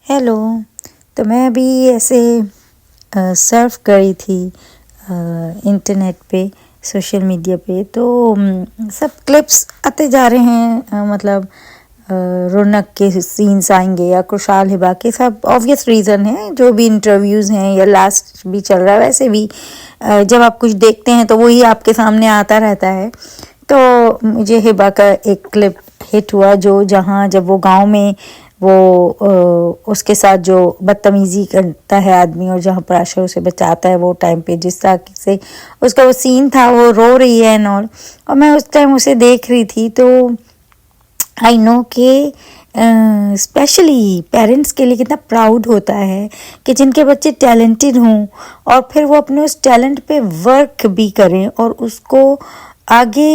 Hello. तो मैं अभी ऐसे सर्फ कर रही थी इंटरनेट पे, सोशल मीडिया पे। तो सब क्लिप्स आते जा रहे हैं, मतलब रौनक के सीन्स आएंगे या खुशहाल हिबा के। सब ऑब्वियस रीज़न है, जो भी इंटरव्यूज़ हैं या लास्ट भी चल रहा है, वैसे भी जब आप कुछ देखते हैं तो वही आपके सामने आता रहता है। तो मुझे हिबा का एक क्लिप हिट हुआ, जो जहाँ जब वो गांव में उसके साथ जो बदतमीजी करता है आदमी, और जहाँ प्राशर उसे बचाता है, वो टाइम पे जिस तरह से उसका वो सीन था, वो रो रही है एंड ऑल। और मैं उस टाइम उसे देख रही थी, तो आई नो कि स्पेशली पेरेंट्स के लिए कितना प्राउड होता है कि जिनके बच्चे टैलेंटेड हों और फिर वो अपने उस टैलेंट पे वर्क भी करें और उसको आगे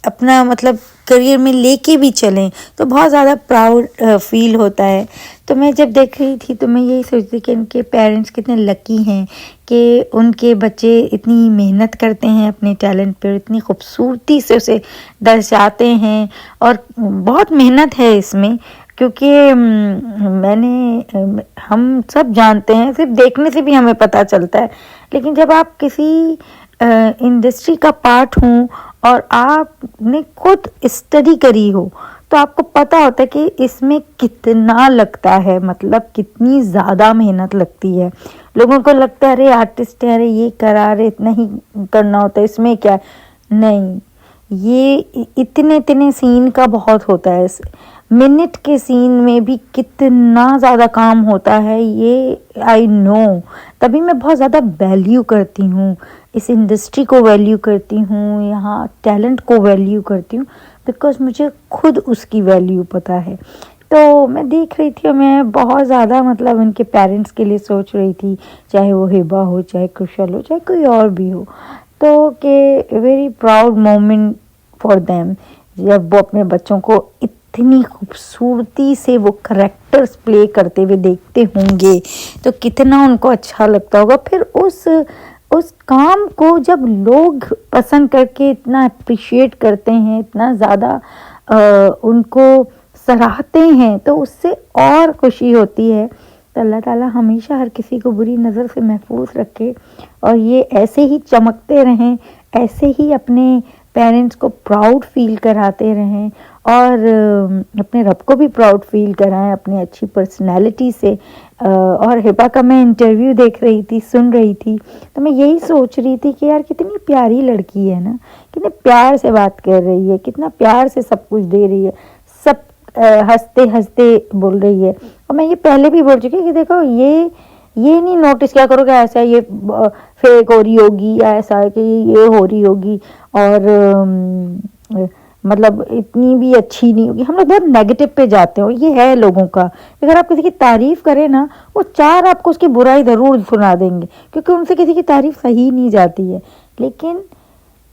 अपना मतलब करियर में लेके भी चलें, तो बहुत ज़्यादा प्राउड फील होता है। तो मैं जब देख रही थी तो मैं यही सोचती कि उनके पेरेंट्स कितने लकी हैं कि उनके बच्चे इतनी मेहनत करते हैं अपने टैलेंट पर, इतनी खूबसूरती से उसे दर्शाते हैं। और बहुत मेहनत है इसमें, क्योंकि हम सब जानते हैं, सिर्फ देखने से भी हमें पता चलता है। लेकिन जब आप किसी इंडस्ट्री का पार्ट हों और आपने खुद स्टडी करी हो, तो आपको पता होता है कि इसमें कितना लगता है, मतलब कितनी ज़्यादा मेहनत लगती है। लोगों को लगता है अरे आर्टिस्ट है, अरे ये करा, अरे इतना ही करना होता है, इसमें क्या। नहीं, ये इतने इतने सीन का बहुत होता है। मिनट के सीन में भी कितना ज़्यादा काम होता है, ये आई नो। तभी मैं बहुत ज़्यादा वैल्यू करती हूँ इस इंडस्ट्री को, वैल्यू करती हूँ यहाँ टैलेंट को, वैल्यू करती हूँ, बिकॉज मुझे खुद उसकी वैल्यू पता है। तो मैं देख रही थी और मैं बहुत ज़्यादा मतलब उनके पेरेंट्स के लिए सोच रही थी, चाहे वो हिबा हो, चाहे कुशल हो, चाहे कोई और भी हो। तो कि very proud moment for them, जब वो अपने बच्चों को इतनी खूबसूरती से वो करेक्टर्स प्ले करते हुए देखते होंगे, तो कितना उनको अच्छा लगता होगा। फिर उस काम को जब लोग पसंद करके इतना अप्रिशिएट करते हैं, इतना ज़्यादा उनको सराहते हैं, तो उससे और खुशी होती है। तो अल्लाह ताला हमेशा हर किसी को बुरी नज़र से महफूज रखे और ये ऐसे ही चमकते रहें, ऐसे ही अपने पेरेंट्स को प्राउड फील कराते रहें और अपने रब को भी प्राउड फील कराएं अपनी अच्छी पर्सनैलिटी से। और हिबा का मैं इंटरव्यू देख रही थी, सुन रही थी, तो मैं यही सोच रही थी कि यार कितनी प्यारी लड़की है ना, कितने प्यार से बात कर रही है, कितना प्यार से सब कुछ दे रही है, सब हंसते हंसते बोल रही है। और मैं ये पहले भी बोल चुकी कि देखो, ये नहीं नोटिस क्या करोगे ऐसा ये फेक हो रही होगी या ऐसा है कि ये हो रही होगी और मतलब इतनी भी अच्छी नहीं होगी। हम लोग बहुत नेगेटिव पे जाते हैं और ये है लोगों का। अगर आप किसी की तारीफ करें ना, वो चार आपको उसकी बुराई ज़रूर सुना देंगे, क्योंकि उनसे किसी की तारीफ सही नहीं जाती है। लेकिन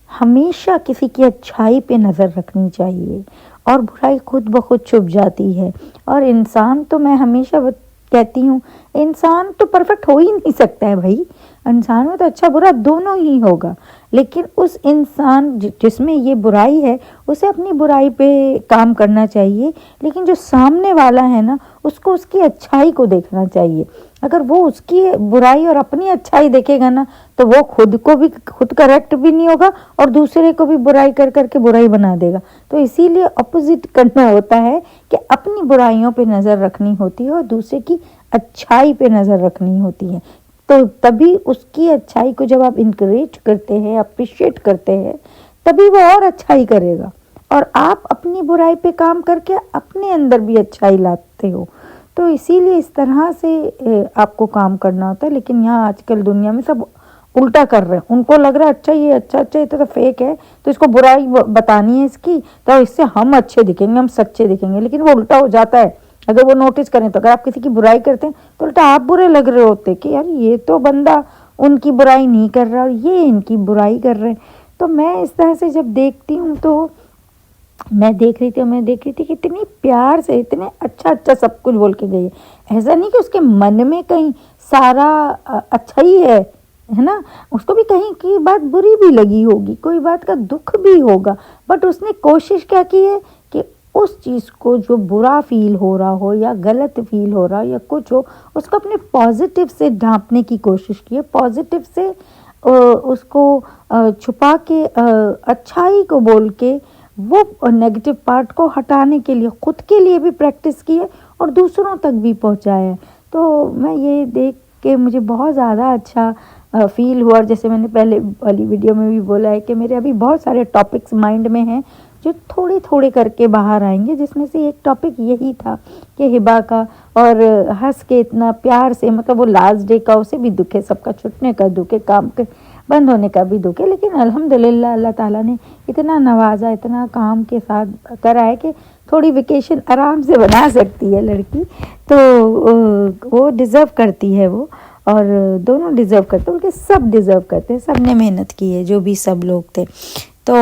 हमेशा किसी की अच्छाई पे नज़र रखनी चाहिए और बुराई खुद ब खुद छुप जाती है। और इंसान तो मैं हमेशा कहती हूँ, इंसान तो परफेक्ट हो ही नहीं सकता है भाई। इंसान में तो अच्छा बुरा दोनों ही होगा, लेकिन उस इंसान जिसमें ये बुराई है, उसे अपनी बुराई पे काम करना चाहिए। लेकिन जो सामने वाला है ना, उसको उसकी अच्छाई को देखना चाहिए। अगर वो उसकी बुराई और अपनी अच्छाई देखेगा ना, तो वो खुद करेक्ट भी नहीं होगा और दूसरे को भी बुराई कर करके बुराई बना देगा। तो इसीलिए अपोजिट करना होता है कि अपनी बुराइयों पे नज़र रखनी होती है और दूसरे की अच्छाई पे नज़र रखनी होती है। तो तभी उसकी अच्छाई को जब आप इनकरेज करते हैं, अप्रिशिएट करते हैं, तभी वो और अच्छाई करेगा और आप अपनी बुराई पे काम करके अपने अंदर भी अच्छाई लाते हो। तो इसीलिए इस तरह से आपको काम करना होता है। लेकिन यहाँ आजकल दुनिया में सब उल्टा कर रहे हैं। उनको लग रहा है अच्छा ये तो फेक है, तो इसको बुराई बतानी है इसकी, तो इससे हम अच्छे दिखेंगे, हम सच्चे दिखेंगे। लेकिन वो उल्टा हो जाता है। अगर वो नोटिस करें तो अगर आप किसी की बुराई करते हैं तो उल्टा आप बुरे लग रहे होते कि यार ये तो बंदा उनकी बुराई नहीं कर रहा और ये इनकी बुराई कर रहे हैं। तो मैं इस तरह से जब देखती हूँ, तो मैं देख रही थी कि इतनी प्यार से, इतने अच्छा सब कुछ बोल के गई है। ऐसा नहीं कि उसके मन में कहीं सारा अच्छा ही है ना, उसको भी कहीं की बात बुरी भी लगी होगी, कोई बात का दुख भी होगा, बट उसने कोशिश क्या की है कि उस चीज़ को जो बुरा फील हो रहा हो या गलत फील हो रहा हो या कुछ हो, उसको अपने पॉजिटिव से ढांपने की कोशिश कीजिए, पॉजिटिव से उसको छुपा के अच्छाई को बोल के वो नेगेटिव पार्ट को हटाने के लिए खुद के लिए भी प्रैक्टिस किए और दूसरों तक भी पहुंचाए। तो मैं ये देख के मुझे बहुत ज़्यादा अच्छा फील हुआ। और जैसे मैंने पहले वाली वीडियो में भी बोला है कि मेरे अभी बहुत सारे टॉपिक्स माइंड में हैं जो थोड़े थोड़े करके बाहर आएंगे, जिसमें से एक टॉपिक यही था कि हिबा का, और हंस के इतना प्यार से, मतलब वो लास्ट डे का उसे भी दुख है, सबका छुटने का दुख है, काम के बंद होने का भी दुख है, लेकिन अल्हम्दुलिल्लाह अल्लाह ताला ने इतना नवाजा, इतना काम के साथ करा है कि थोड़ी वेकेशन आराम से बना सकती है लड़की। तो वो डिज़र्व करती है वो, और दोनों डिज़र्व करते हैं, बल्कि सब डिज़र्व करते हैं, सब ने मेहनत की है जो भी सब लोग थे। तो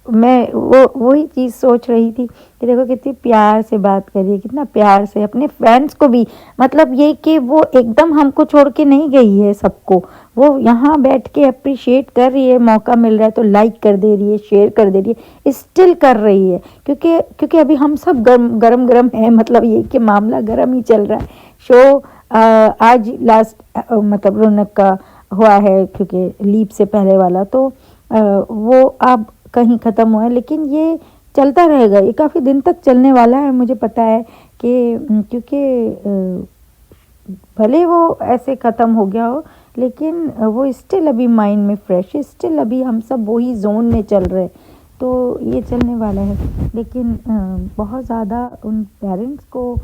मैं वही चीज़ सोच रही थी कि देखो कितनी प्यार से बात कर रही है, कितना प्यार से अपने फैंस को भी, मतलब ये कि वो एकदम हमको छोड़ के नहीं गई है सबको, वो यहाँ बैठ के अप्रिशिएट कर रही है, मौका मिल रहा है तो लाइक कर दे रही है, शेयर कर दे रही है, स्टिल कर रही है, क्योंकि अभी हम सब गरम गरम हैं, मतलब ये कि मामला गरम ही चल रहा है। शो आज लास्ट मतलब रौनक का हुआ है, क्योंकि लीप से पहले वाला तो वो अब कहीं ख़त्म हुआ है, लेकिन ये चलता रहेगा, ये काफ़ी दिन तक चलने वाला है, मुझे पता है कि क्योंकि भले वो ऐसे ख़त्म हो गया हो, लेकिन वो स्टिल अभी माइंड में फ्रेश है, स्टिल अभी हम सब वही जोन में चल रहे, तो ये चलने वाला है। लेकिन बहुत ज़्यादा उन पेरेंट्स को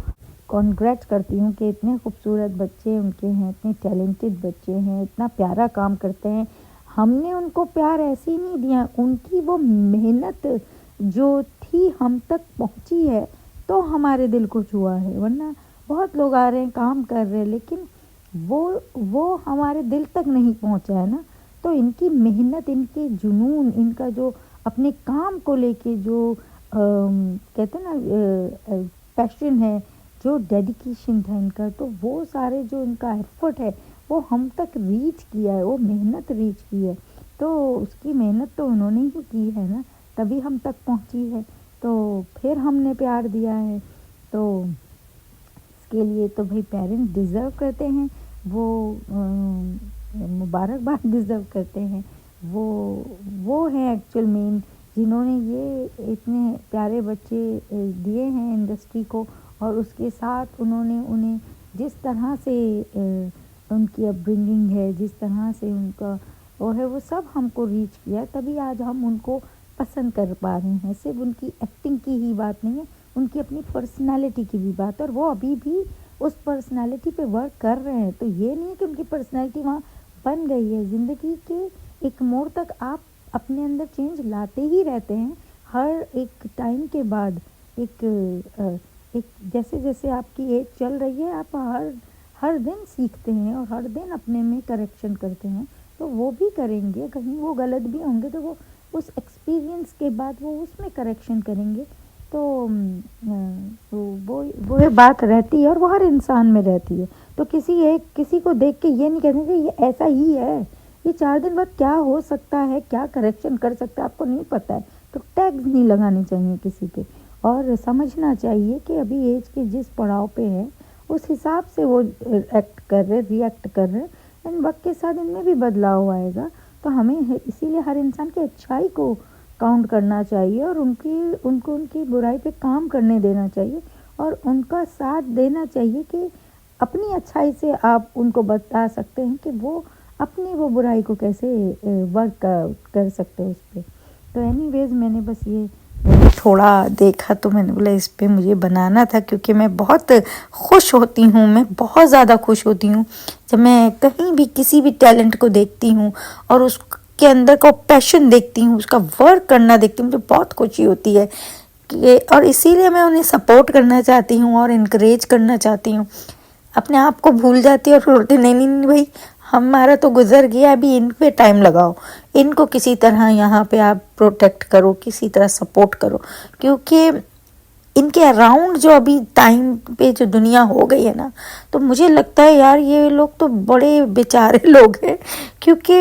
कॉन्ग्रेट्स करती हूँ कि इतने खूबसूरत बच्चे उनके हैं, इतने टैलेंटेड बच्चे हैं, इतना प्यारा काम करते हैं। हमने उनको प्यार ऐसे ही नहीं दिया, उनकी वो मेहनत जो थी हम तक पहुंची है तो हमारे दिल को छुआ है, वरना बहुत लोग आ रहे हैं काम कर रहे हैं, लेकिन वो हमारे दिल तक नहीं पहुंचा है ना। तो इनकी मेहनत, इनके जुनून, इनका जो अपने काम को लेके जो कहते हैं ना पैशन है, जो डेडिकेशन था इनका, तो वो सारे जो इनका एफर्ट है वो हम तक रीच किया है, वो मेहनत रीच की है, तो उसकी मेहनत तो उन्होंने ही की है ना, तभी हम तक पहुंची है, तो फिर हमने प्यार दिया है। तो इसके लिए तो भाई पेरेंट्स डिज़र्व करते हैं, वो मुबारकबाद डिज़र्व करते हैं, वो है एक्चुअल मेन, जिन्होंने ये इतने प्यारे बच्चे दिए हैं इंडस्ट्री को, और उसके साथ उन्होंने उन्हें जिस तरह से उनकी अपब्रिंगिंग है, जिस तरह से उनका वो है, वो सब हमको रीच किया, तभी आज हम उनको पसंद कर पा रहे हैं। सिर्फ उनकी एक्टिंग की ही बात नहीं है, उनकी अपनी पर्सनालिटी की भी बात है, और वो अभी भी उस पर्सनालिटी पे वर्क कर रहे हैं। तो ये नहीं है कि उनकी पर्सनालिटी वहाँ बन गई है, ज़िंदगी के एक मोड़ तक आप अपने अंदर चेंज लाते ही रहते हैं, हर एक टाइम के बाद एक जैसे जैसे आपकी एज चल रही है, आप हर दिन सीखते हैं और हर दिन अपने में करेक्शन करते हैं, तो वो भी करेंगे, कहीं वो गलत भी होंगे तो वो उस एक्सपीरियंस के बाद वो उसमें करेक्शन करेंगे। तो वो बात रहती है, और वो हर इंसान में रहती है। तो किसी को देख के ये नहीं कहते कि ये ऐसा ही है, ये 4 दिन बाद क्या हो सकता है, क्या करेक्शन कर सकता है, आपको नहीं पता है, तो टैग्स नहीं लगाने चाहिए किसी पे, और समझना चाहिए कि अभी एज के जिस पड़ाव पे है उस हिसाब से वो एक्ट कर रहे, रिएक्ट कर रहे, एंड वक्त के साथ इनमें भी बदलाव आएगा। तो हमें इसीलिए हर इंसान की अच्छाई को काउंट करना चाहिए, और उनको उनकी बुराई पे काम करने देना चाहिए, और उनका साथ देना चाहिए कि अपनी अच्छाई से आप उनको बता सकते हैं कि वो अपनी वो बुराई को कैसे वर्क कर सकते हैं उस पर। तो एनीवेज मैंने बस ये थोड़ा देखा तो मैंने बोला इस पे मुझे बनाना था, क्योंकि मैं बहुत खुश होती हूँ, मैं बहुत ज़्यादा खुश होती हूँ जब मैं कहीं भी किसी भी टैलेंट को देखती हूँ और उसके अंदर का पैशन देखती हूँ, उसका वर्क करना देखती हूँ, मुझे बहुत खुशी होती है और इसीलिए मैं उन्हें सपोर्ट करना चाहती हूँ और इनकरेज करना चाहती हूँ। अपने आप को भूल जाती है और बोलती नहीं भाई हमारा तो गुजर गया, अभी इन पे टाइम लगाओ, इनको किसी तरह यहाँ पे आप प्रोटेक्ट करो, किसी तरह सपोर्ट करो, क्योंकि इनके अराउंड जो अभी टाइम पे जो दुनिया हो गई है ना, तो मुझे लगता है यार ये लोग तो बड़े बेचारे लोग हैं, क्योंकि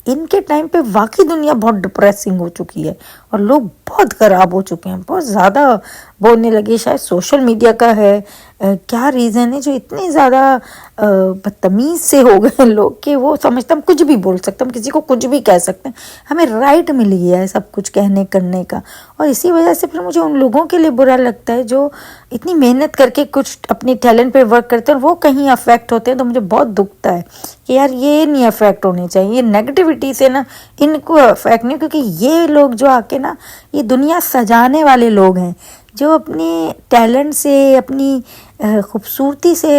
इनके टाइम पे वाकई दुनिया बहुत डिप्रेसिंग हो चुकी है और लोग बहुत ख़राब हो चुके हैं, बहुत ज़्यादा बोलने लगे। शायद सोशल मीडिया का है, क्या रीज़न है जो इतने ज़्यादा बदतमीज़ से हो गए लोग कि वो समझते हम कुछ भी बोल सकते हैं, हम किसी को कुछ भी कह सकते हैं, हमें राइट मिल गया है सब कुछ कहने करने का। और इसी वजह से फिर मुझे उन लोगों के लिए बुरा लगता है जो इतनी मेहनत करके कुछ अपनी टैलेंट पे वर्क करते हैं और वो कहीं अफेक्ट होते हैं, तो मुझे बहुत दुखता है कि यार ये नहीं अफेक्ट होने चाहिए। ये नेगेटिविटी से ना इनको अफेक्ट नहीं, क्योंकि ये लोग जो आके ना ये दुनिया सजाने वाले लोग हैं जो अपने टैलेंट से, अपनी खूबसूरती से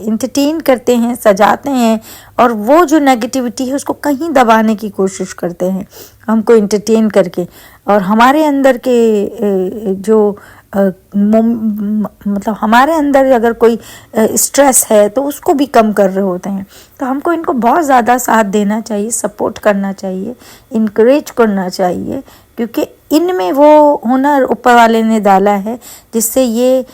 इंटरटेन करते हैं, सजाते हैं, और वो जो नेगेटिविटी है उसको कहीं दबाने की कोशिश करते हैं हमको इंटरटेन करके। और हमारे अंदर के जो मतलब हमारे अंदर अगर कोई स्ट्रेस है तो उसको भी कम कर रहे होते हैं। तो हमको इनको बहुत ज़्यादा साथ देना चाहिए, सपोर्ट करना चाहिए, इनकरेज करना चाहिए, क्योंकि इनमें वो हुनर ऊपर वाले ने डाला है जिससे ये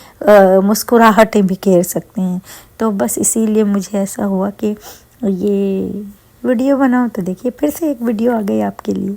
मुस्कुराहटें भी घेर सकते हैं। तो बस इसीलिए मुझे ऐसा हुआ कि ये वीडियो बनाओ। तो देखिए फिर से एक वीडियो आ गई आपके लिए।